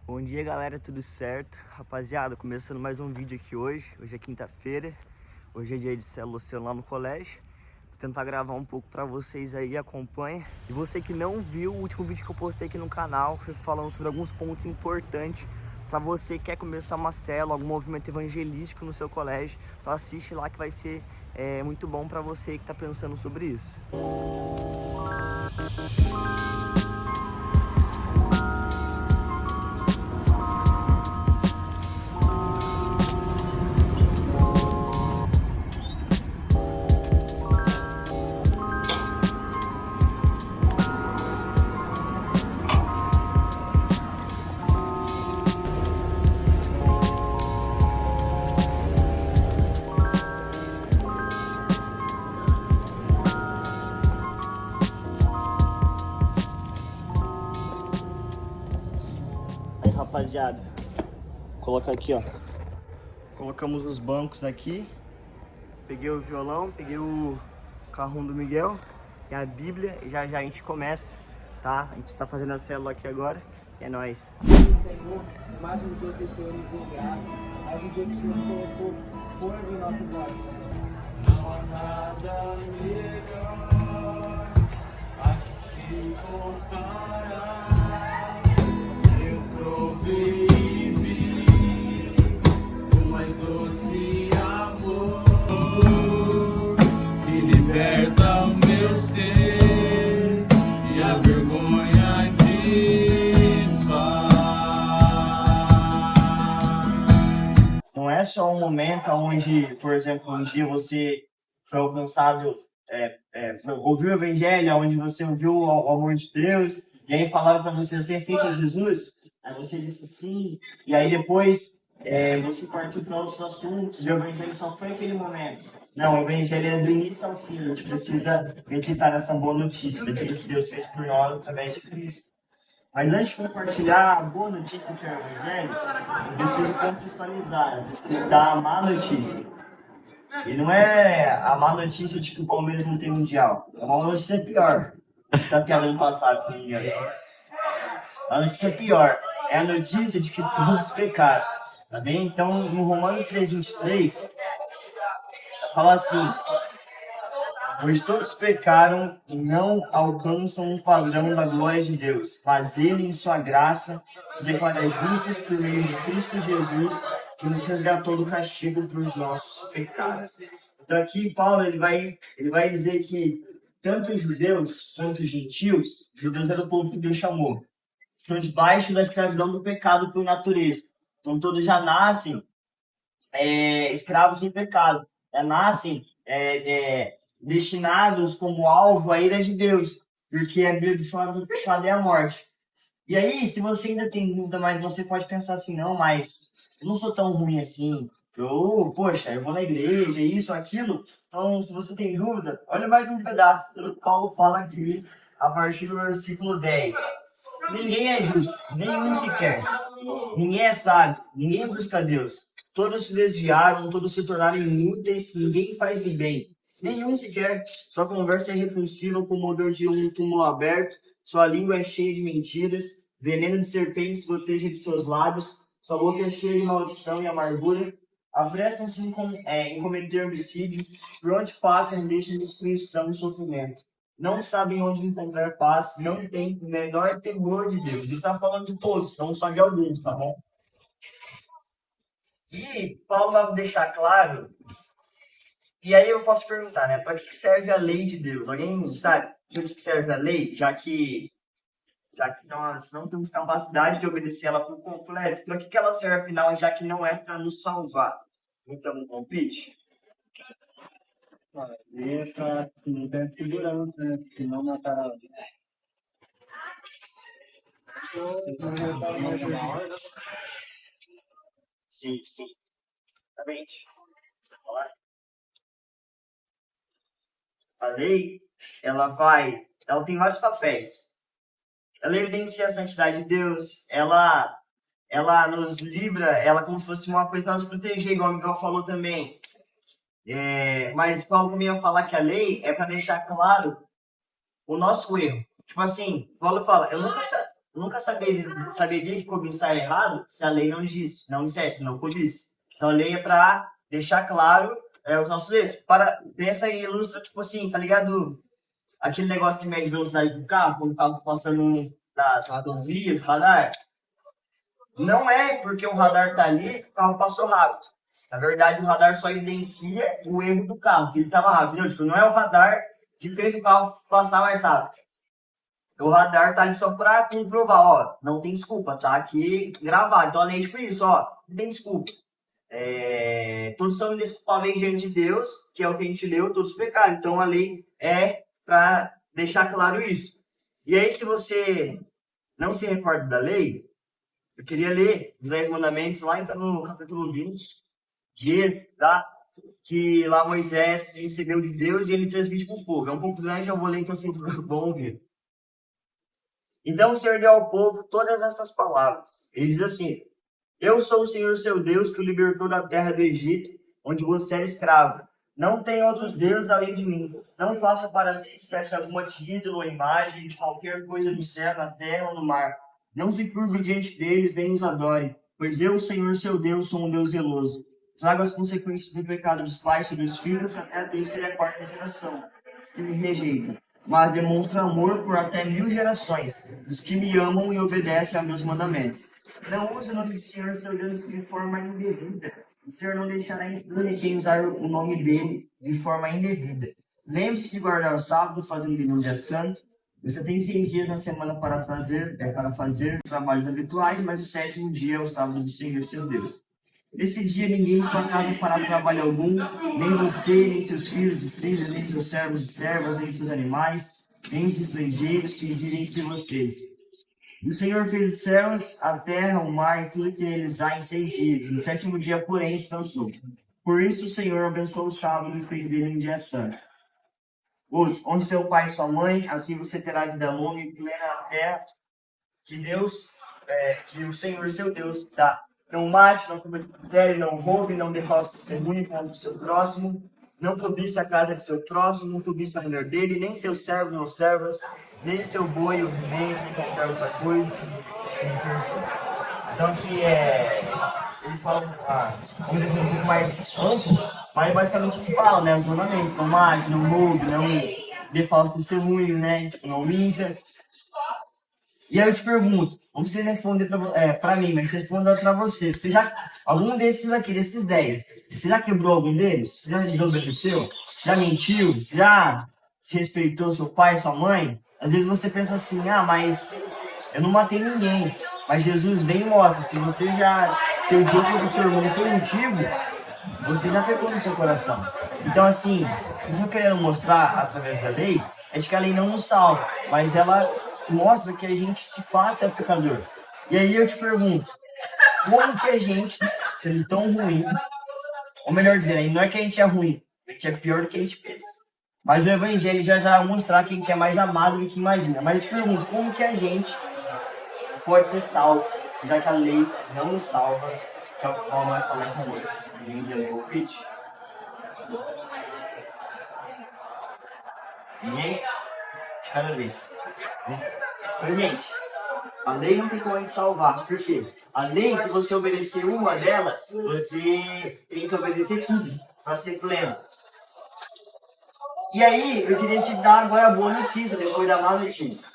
Bom dia, galera, tudo certo? Rapaziada, começando mais um vídeo aqui hoje. Hoje é quinta-feira, hoje é dia de célula lá no colégio. Vou tentar gravar um pouco pra vocês aí, acompanha. E você que não viu o último vídeo que eu postei aqui no canal, foi falando sobre alguns pontos importantes pra você que quer começar uma célula, algum movimento evangelístico no seu colégio. Então assiste lá que vai ser muito bom pra você que tá pensando sobre isso. Aí, rapaziada, coloca aqui, ó. Colocamos os bancos aqui. Peguei o violão, peguei o carrão do Miguel e a Bíblia. E já a gente começa, tá? A gente tá fazendo a célula aqui agora. E é nóis. Senhor, mais um dia que o Senhor nos deu graça, mais um dia que o Senhor colocou fogo em nossas vidas. Não há nada melhor a que se comparar. Eu provei e vi o mais doce amor que liberta o meu ser e a vergonha desfaz. Não é só um momento onde, por exemplo, um dia você foi alcançado, ouviu o evangelho, onde você ouviu o amor de Deus, e aí falaram para você aceita Jesus, aí você disse sim, e aí depois você partiu para outros assuntos, e o evangelho só foi aquele momento. Não, o evangelho é do início ao fim, a gente precisa acreditar nessa boa notícia, daquilo que Deus fez por nós através de Cristo. Mas antes de compartilhar a boa notícia que é o Evangelho, eu preciso contextualizar, eu preciso dar a má notícia. E não é a má notícia de que o Palmeiras não tem mundial. A má notícia é pior. Essa piada do passado, se não me engano. A notícia é pior. É a notícia de que todos pecaram. Tá bem? Então, no Romanos 3:23, fala assim: pois todos pecaram e não alcançam o padrão da glória de Deus, mas Ele, em sua graça, nos declara justos por meio de Cristo Jesus, que nos resgatou do castigo para os nossos pecados. Então aqui Paulo ele vai dizer que tanto os judeus quanto os gentios, os judeus era o povo que Deus chamou, estão debaixo da escravidão do pecado por natureza. Então todos já nascem escravos do pecado, já nascem destinados como alvo à ira de Deus, porque a maldição do pecado é a morte. E aí, se você ainda tem dúvida, mas você pode pensar assim, não, mas eu não sou tão ruim assim, poxa, eu vou na igreja, isso, aquilo. Então, se você tem dúvida, olha mais um pedaço do que Paulo fala aqui, a partir do versículo 10. Ninguém é justo, nenhum sequer. Ninguém é sábio, ninguém busca Deus. Todos se desviaram, todos se tornaram inúteis, ninguém faz o bem. Nenhum sequer. Sua conversa é repulsiva como o odor de um túmulo aberto. Sua língua é cheia de mentiras. Veneno de serpentes goteja de seus lábios. Sua boca é cheia de maldição e amargura. Apressam-se em cometer homicídio. Por onde passam, deixam destruição e sofrimento. Não sabem onde encontrar paz. Não têm o menor temor de Deus. Está falando de todos, não só de alguns, tá bom? E Paulo vai deixar claro. E aí eu posso perguntar, né? Para que serve a lei de Deus? Alguém sabe para que serve a lei? Já que nós não temos capacidade de obedecer ela por completo, para que ela serve afinal, já que não é para nos salvar? Então, um palpite? É para não ter segurança, né? Senão matar. Sim. Exatamente. Você falar? A lei, ela tem vários papéis. Ela evidencia a santidade de Deus, ela nos livra, ela como se fosse uma coisa para nos proteger, igual o Miguel falou também. Mas Paulo também vai falar que a lei é para deixar claro o nosso erro. Tipo assim, Paulo fala, eu nunca eu nunca saberia que cobiçar é errado se a lei não dissesse, não cobice. Então a lei é para deixar claro os nossos erros. Pensa e ilustra, tipo assim, tá ligado? Aquele negócio que mede velocidade do carro, quando o carro tá passando das rodovias, radar. Não é porque o radar tá ali que o carro passou rápido. Na verdade, o radar só evidencia o erro do carro, que ele estava rápido. Entendeu? Tipo, não é o radar que fez o carro passar mais rápido. O radar tá ali só para comprovar, ó, não tem desculpa, tá aqui gravado. Então, além de isso, ó, não tem desculpa. Todos são indesculpáveis diante de Deus, que é o que a gente leu, todos pecaram. Então, a lei é para deixar claro isso. E aí, se você não se recorda da lei, eu queria ler os 10 mandamentos lá no capítulo 20 de Êxodo, tá? Que lá Moisés recebeu de Deus e ele transmite para o povo. É um pouco grande, eu vou ler, então vocês vão ouvir. Então o Senhor deu ao povo todas essas palavras. Ele diz assim: eu sou o Senhor seu Deus, que o libertou da terra do Egito, onde você era escravo. Não tem outros deuses além de mim. Não faça para si espécie alguma de ídolo ou imagem de qualquer coisa no céu, na terra ou no mar. Não se curve diante deles, nem os adore, pois eu, o Senhor seu Deus, sou um Deus zeloso. Trago as consequências do pecado dos pais sobre os filhos até a terceira e a quarta geração, os que me rejeitam. Mas demonstra amor por até 1000 gerações, dos que me amam e obedecem a meus mandamentos. Não use o nome do Senhor seu Deus de forma indevida. O Senhor não deixará impune quem usar o nome dele de forma indevida. Lembre-se de guardar o sábado, fazendo um dia santo. Você tem 6 dias na semana para fazer trabalhos habituais, mas o 7º dia é o sábado do Senhor seu Deus. Nesse dia ninguém em sua casa fará trabalho algum, nem você, nem seus filhos e filhas, nem seus servos e servas, nem seus animais, nem os estrangeiros que vivem entre vocês. O Senhor fez os céus, a terra, o mar e tudo que eles há em 6 dias. No 7º dia, porém, descansou. Por isso o Senhor abençoou o sábado e fez dele um dia santo. Outro, onde seu pai e sua mãe, assim você terá vida longa e plena na terra que o Senhor seu Deus dá. Não mate, não cometa adultério, não roube, não dê falso testemunho contra o seu próximo, não cobiça a casa de seu próximo, não cobiça a mulher dele, nem seus servos ou servas, nem seu boi ou jumento, nem qualquer outra coisa. Então aqui ele fala, vamos dizer assim, um pouco mais amplo, mas basicamente ele fala, né, os mandamentos: não mate, não roube, não dê falso testemunho, né, tipo, não minta. E aí eu te pergunto, não precisa responder pra mim, mas responda pra você. Algum desses aqui, desses 10, você já quebrou algum deles? Você já desobedeceu? Já mentiu? Você já se respeitou seu pai, sua mãe? Às vezes você pensa assim, mas eu não matei ninguém. Mas Jesus vem e mostra, se o dia do seu irmão sem motivo, você já pecou no seu coração. Então assim, o que eu estou querendo mostrar através da lei é de que a lei não nos salva, mas ela mostra que a gente de fato é pecador. E aí eu te pergunto, como que a gente, sendo tão ruim, ou melhor dizendo, não é que a gente é ruim, a gente é pior do que a gente pensa. Mas o Evangelho já vai mostrar que a gente é mais amado do que imagina. Mas eu te pergunto, como que a gente pode ser salvo, já que a lei não nos salva, que é o que Paulo vai falar aqui agora. Ninguém deu o pitch? Ninguém? De cada vez. Gente, a lei não tem como a gente salvar. Por quê? A lei, se você obedecer uma delas, você tem que obedecer tudo para ser pleno. E aí, eu queria te dar agora a boa notícia, depois da má notícia.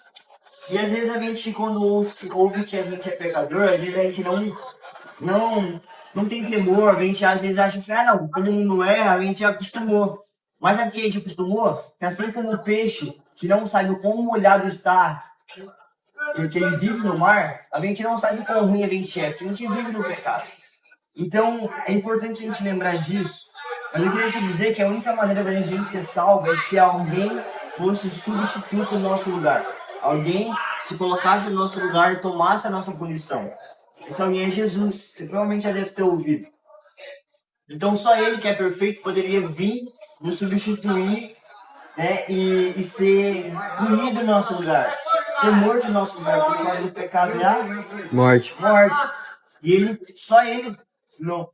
E às vezes a gente, quando ouve que a gente é pecador, às vezes a gente não tem temor, a gente às vezes acha assim, não, todo mundo erra, a gente já acostumou. Mas é porque a gente acostumou, que assim como o peixe que não sabe o quão molhado está, porque ele vive no mar, a gente não sabe o quão ruim a gente é, porque a gente vive no pecado. Então, é importante a gente lembrar disso. Mas eu queria te dizer que a única maneira da gente ser salvo é se alguém fosse substituto no nosso lugar. Alguém se colocasse no nosso lugar e tomasse a nossa punição. Esse alguém é Jesus. Você provavelmente já deve ter ouvido. Então, só ele, que é perfeito, poderia vir nos substituir, né, e ser punido no nosso lugar, ser morto no nosso lugar, porque fora do pecado é a morte. E só ele não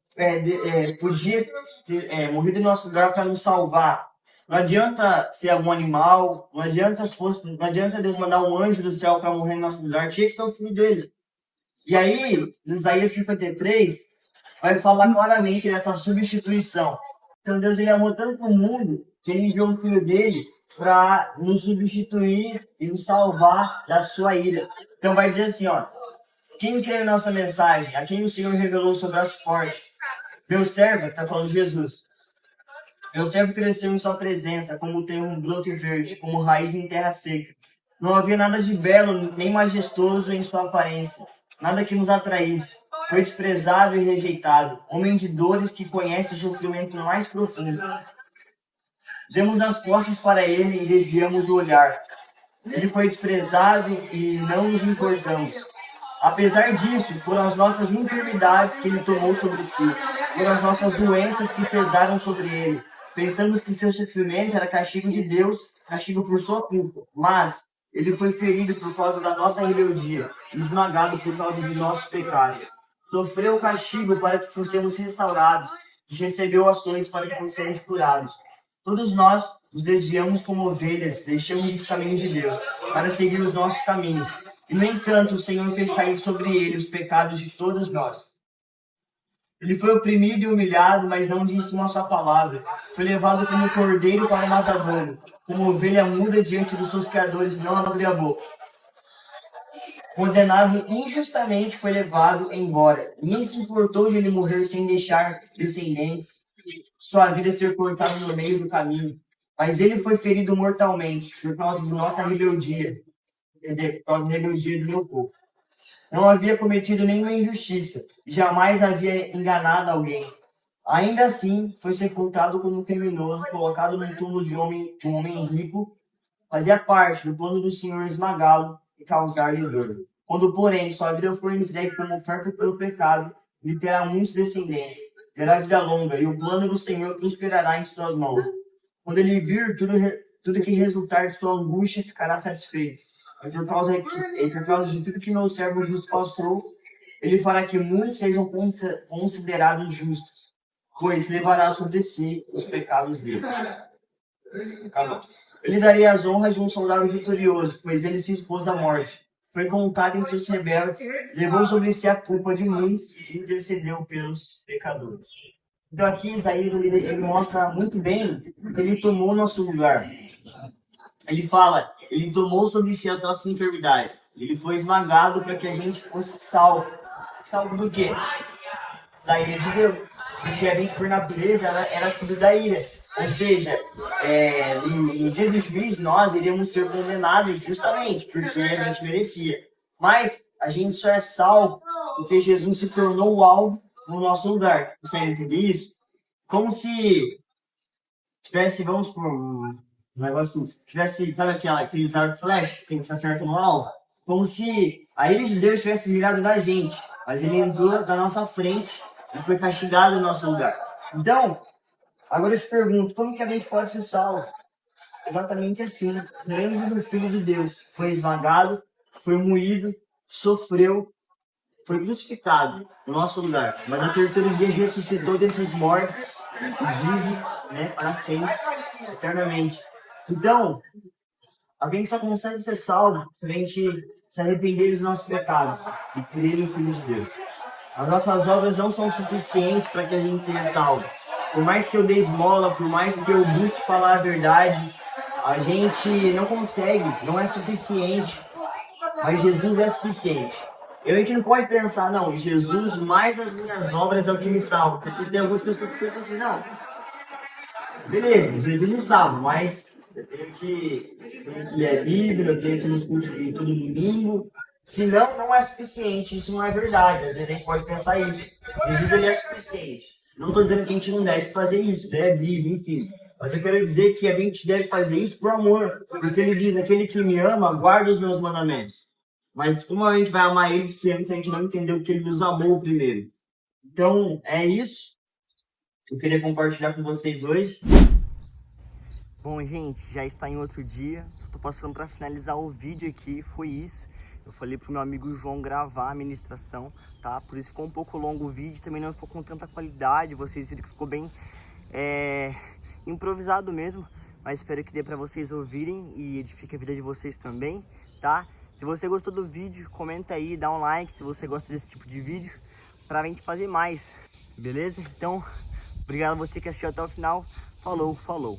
podia ter morrido no nosso lugar para nos salvar. Não adianta ser algum animal, não adianta Deus mandar um anjo do céu para morrer no nosso lugar, tinha que ser o filho dele. E aí, no Isaías 53, vai falar claramente dessa substituição. Então Deus ele amou tanto o mundo que ele enviou o filho dele para nos substituir e nos salvar da sua ira. Então vai dizer assim, ó, quem crê na nossa mensagem, a quem o Senhor revelou seu braço forte, meu servo, está falando de Jesus, meu servo cresceu em sua presença, como tem um broto verde, como raiz em terra seca. Não havia nada de belo nem majestoso em sua aparência, nada que nos atraísse. Foi desprezado e rejeitado, homem de dores que conhece o sofrimento mais profundo. Demos as costas para ele e desviamos o olhar. Ele foi desprezado e não nos importamos. Apesar disso, foram as nossas enfermidades que ele tomou sobre si. Foram as nossas doenças que pesaram sobre ele. Pensamos que seu sofrimento era castigo de Deus, castigo por sua culpa. Mas ele foi ferido por causa da nossa rebeldia, esmagado por causa de nossos pecados. Sofreu o castigo para que fossemos restaurados, e recebeu ações para que fossemos curados. Todos nós nos desviamos como ovelhas, deixamos os caminhos de Deus, para seguir os nossos caminhos. E, no entanto, o Senhor fez cair sobre ele os pecados de todos nós. Ele foi oprimido e humilhado, mas não disse uma só palavra. Foi levado como cordeiro para o matadouro, como ovelha muda diante dos seus criadores, não abriu a boca. Condenado injustamente, foi levado embora. Ninguém se importou de ele morrer sem deixar descendentes, sua vida ser cortada no meio do caminho. Mas ele foi ferido mortalmente por causa de nossa rebeldia, quer dizer, por causa da rebeldia do meu povo. Não havia cometido nenhuma injustiça, jamais havia enganado alguém. Ainda assim, foi sepultado como um criminoso, colocado no túmulo de um homem rico, fazia parte do plano do Senhor esmagá-lo e causar-lhe dor. Quando, porém, sua vida for entregue como oferta pelo pecado, ele terá muitos descendentes, terá vida longa, e o plano do Senhor prosperará em suas mãos. Quando ele vir tudo que resultar de sua angústia, ficará satisfeito. E por causa de tudo que meu servo justo passou, ele fará que muitos sejam considerados justos, pois levará sobre si os pecados deles. Acabou. Ele daria as honras de um soldado vitorioso, pois ele se expôs à morte. Foi contado entre os rebeldes, levou sobre si a culpa de muitos e intercedeu pelos pecadores. Então aqui Isaías ele mostra muito bem que ele tomou nosso lugar. Ele fala, ele tomou sobre si as nossas enfermidades. Ele foi esmagado para que a gente fosse salvo. Salvo do quê? Da ira de Deus. Porque a gente, por natureza, era filho da ira. Ou seja, no dia do juízo, nós iríamos ser condenados justamente porque a gente merecia. Mas a gente só é salvo porque Jesus se tornou o alvo no nosso lugar. Você entende isso? Como se tivesse, vamos por um negócio, tivesse, sabe aqueles arcos flash que tem que acertar no alvo? Como se a ira de Deus tivesse mirado na gente, mas ele entrou da nossa frente e foi castigado no nosso lugar. Então, agora eu te pergunto, como que a gente pode ser salvo? Exatamente assim, lembre do Filho de Deus, foi esmagado, foi moído, sofreu, foi crucificado no nosso lugar, mas no terceiro dia ressuscitou dentre os mortos e vive, para sempre, eternamente. Então, a gente só consegue ser salvo se a gente se arrepender dos nossos pecados e crer no Filho de Deus. As nossas obras não são suficientes para que a gente seja salvo. Por mais que eu dê esmola, por mais que eu busque falar a verdade, a gente não consegue, não é suficiente. Mas Jesus é suficiente. A gente não pode pensar, não, Jesus mais as minhas obras é o que me salva. Porque tem algumas pessoas que pensam assim, não, beleza, Jesus me salva, mas eu tenho que ler a Bíblia, eu tenho que ir nos cultos todo domingo. Senão, não é suficiente, isso não é verdade. Às vezes a gente pode pensar isso. Jesus ele é suficiente. Não estou dizendo que a gente não deve fazer isso, né? Bíblia, enfim. Mas eu quero dizer que a gente deve fazer isso por amor. Porque ele diz, aquele que me ama, guarda os meus mandamentos. Mas como a gente vai amar ele se a gente não entendeu que ele nos amou primeiro? Então, é isso que eu queria compartilhar com vocês hoje. Bom, gente, já está em outro dia. Só estou passando para finalizar o vídeo aqui. Foi isso. Eu falei pro meu amigo João gravar a ministração, tá? Por isso ficou um pouco longo o vídeo, também não ficou com tanta qualidade. Vocês viram que ficou bem improvisado mesmo. mas espero que dê para vocês ouvirem e edifique a vida de vocês também, tá? Se você gostou do vídeo, comenta aí, dá um like se você gosta desse tipo de vídeo, pra gente fazer mais, beleza? Então, obrigado a você que assistiu até o final. Falou, falou!